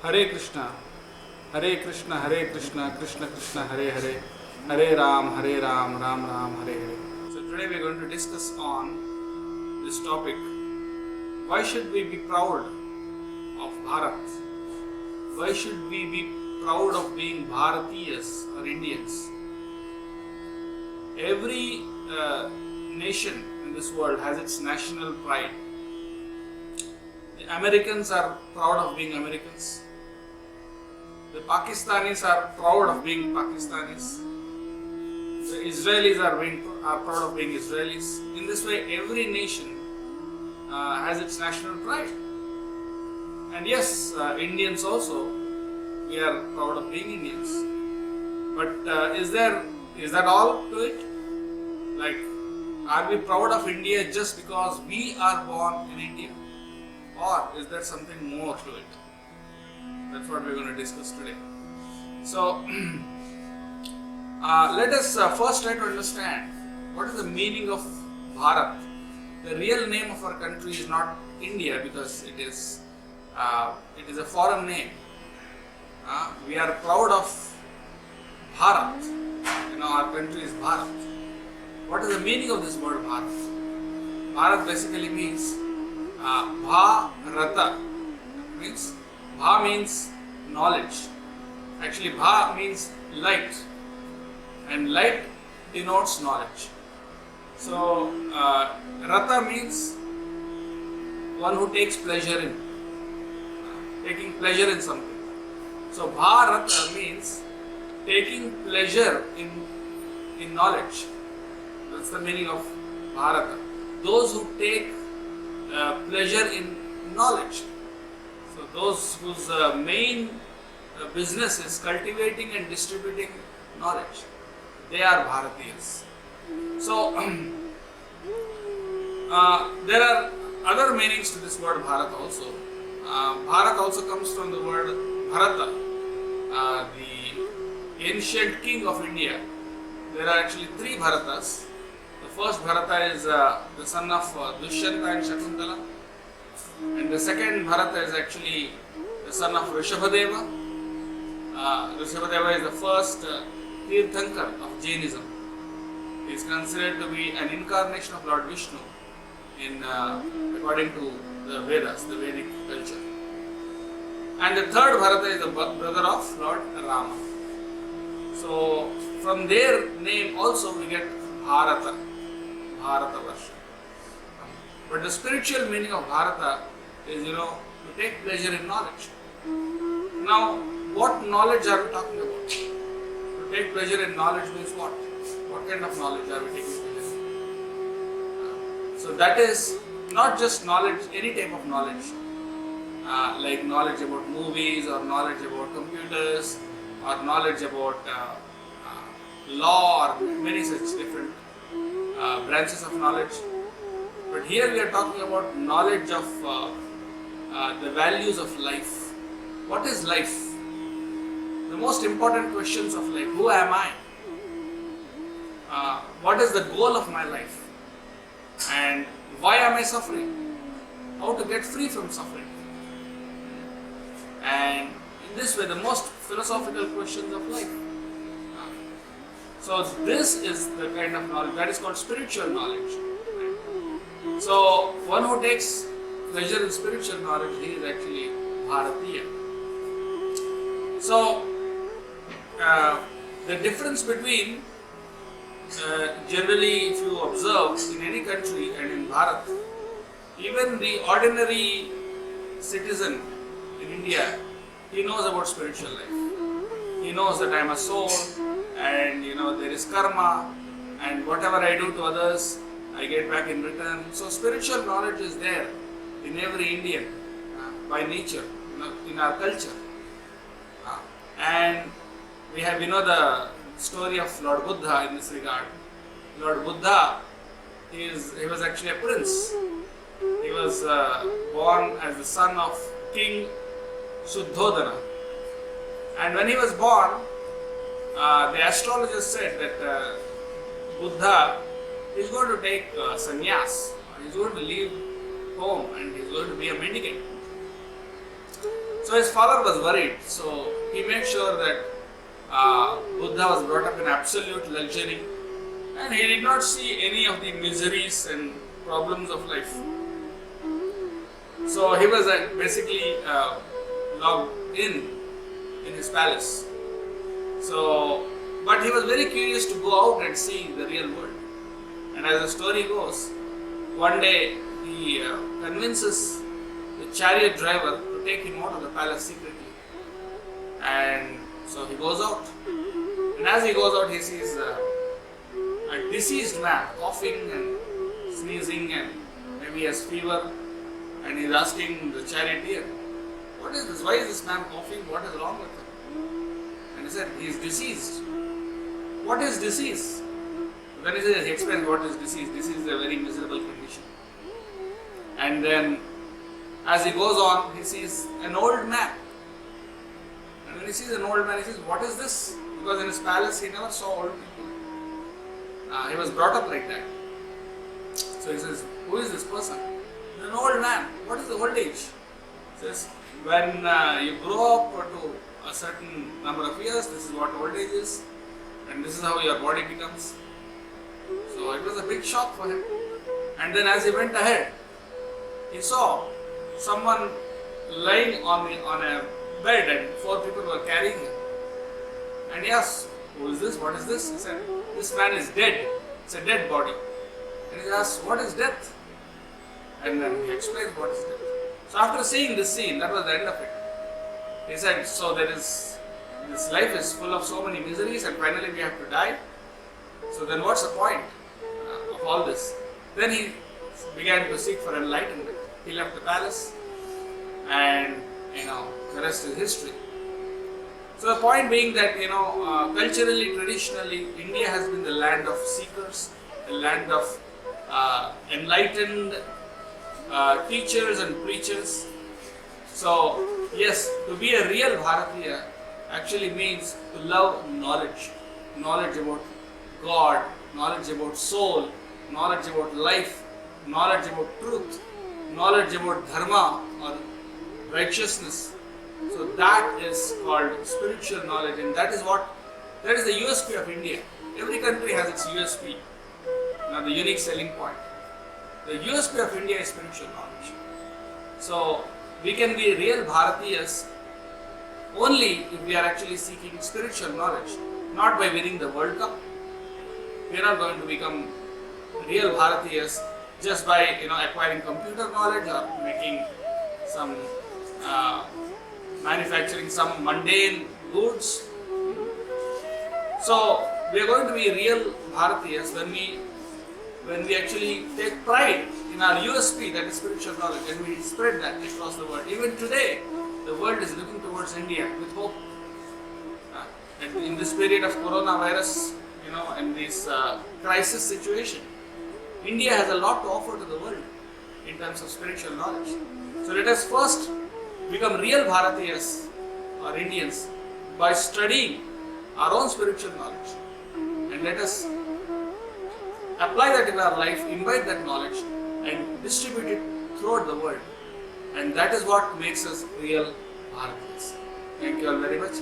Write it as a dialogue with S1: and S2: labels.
S1: Hare Krishna, Hare Krishna, Hare Krishna, Krishna Krishna, Hare Hare, Hare Ram, Ram Ram, Hare Hare. So today we are going to discuss on this topic. Why should we be proud of Bharat? Why should we be proud of being Bharatiyas or Indians? Every nation in this world has its national pride. The Americans are proud of being Americans. The Pakistanis are proud of being Pakistanis. The Israelis are proud of being Israelis. In this way, every nation has its national pride. And yes, Indians also, we are proud of being Indians. But is that all to it? Like, are we proud of India just because we are born in India? Or is there something more to it? That's what we're going to discuss today. So, let us first try to understand what is the meaning of Bharat. The real name of our country is not India because it is a foreign name. We are proud of Bharat. Our country is Bharat. What is the meaning of this word Bharat? Bharat basically means Bharata. Bha means knowledge. Actually, Bha means light, and light denotes knowledge. So, Rata means one who takes pleasure in, taking pleasure in something. So, Bharata means taking pleasure in knowledge. That's the meaning of Bharata. Those who take pleasure in knowledge. So those whose main business is cultivating and distributing knowledge, they are Bharatiyas. So there are other meanings to this word Bharat also. Bharat also comes from the word Bharata, the ancient king of India. There are actually three Bharatas. The first Bharata is the son of Dushyanta and Shakuntala. And the second Bharata is actually the son of Rishabhadeva. Rishabhadeva is the first Tirthankar of Jainism. He is considered to be an incarnation of Lord Vishnu according to the Vedas, the Vedic culture. And the third Bharata is the brother of Lord Rama. So from their name also we get Bharata, Bharatavarsha. But the spiritual meaning of Bharata is, to take pleasure in knowledge. Now, what knowledge are we talking about? To take pleasure in knowledge means what? What kind of knowledge are we taking pleasure in? So that is not just knowledge, any type of knowledge, like knowledge about movies or knowledge about computers or knowledge about law or many such different branches of knowledge. But here we are talking about knowledge of the values of life. What is life? The most important questions of life. Who am I? What is the goal of my life? And why am I suffering? How to get free from suffering? And in this way, the most philosophical questions of life. So this is the kind of knowledge that is called spiritual knowledge. So one who takes pleasure in spiritual knowledge, he is actually Bharatiya. So the difference between generally, if you observe in any country and in Bharat, even the ordinary citizen in India, he knows about spiritual life. He knows that I am a soul, and there is karma, and whatever I do to others, I get back in return. So spiritual knowledge is there in every Indian by nature, in our culture. And we have, the story of Lord Buddha in this regard. Lord Buddha, he was actually a prince. He was born as the son of King Suddhodana. And when he was born, the astrologers said that Buddha is going to take sannyas. He is going to leave home and he is going to be a mendicant. So his father was worried. So he made sure that Buddha was brought up in absolute luxury, and he did not see any of the miseries and problems of life. So he was basically locked in his palace. So, but he was very curious to go out and see the real world. And as the story goes, one day he convinces the chariot driver to take him out of the palace secretly. And so he goes out. And as he goes out, he sees a deceased man coughing and sneezing, and maybe he has fever. And he's asking the charioteer, "What is this? Why is this man coughing? What is wrong with him?" And he said, "He is deceased." "What is disease?" When he explains what is disease, disease is a very miserable condition. And then as he goes on, he sees an old man. And when he sees an old man, he says, "What is this?" Because in his palace, he never saw old people. He was brought up like that. So he says, "Who is this person?" "An old man." "What is the old age?" He says, "When you grow up to a certain number of years, this is what old age is, and this is how your body becomes." So it was a big shock for him. And then as he went ahead, he saw someone lying on a bed, and 4 people were carrying him. And he asked, "Who is this? What is this?" He said, "This man is dead. It's a dead body." And he asked, "What is death?" And then he explains what is death. So after seeing this scene, that was the end of it. He said, "So this life is full of so many miseries, and finally we have to die. So then what's the point of all this?" Then he began to seek for enlightenment. He left the palace, and the rest is history. So the point being that culturally, traditionally, India has been the land of seekers, the land of enlightened teachers and preachers. So yes, to be a real Bharatiya actually means to love knowledge. Knowledge about God, knowledge about soul, knowledge about life, knowledge about truth, knowledge about dharma or righteousness. So that is called spiritual knowledge, and that is the USP of India. Every country has its USP, the unique selling point. The USP of India is spiritual knowledge. So we can be real Bharatiyas only if we are actually seeking spiritual knowledge, not by winning the World Cup. We are not going to become real Bharatiyas just by acquiring computer knowledge or making some manufacturing some mundane goods. So we are going to be real Bharatiyas when we actually take pride in our USP, that is spiritual knowledge, and we spread that across the world. Even today, the world is looking towards India with hope. And in this period of coronavirus, in this crisis situation, India has a lot to offer to the world in terms of spiritual knowledge. So let us first become real Bharatiyas or Indians by studying our own spiritual knowledge, and let us apply that in our life, invite that knowledge and distribute it throughout the world, and that is what makes us real Bharatiyas. Thank you all very much.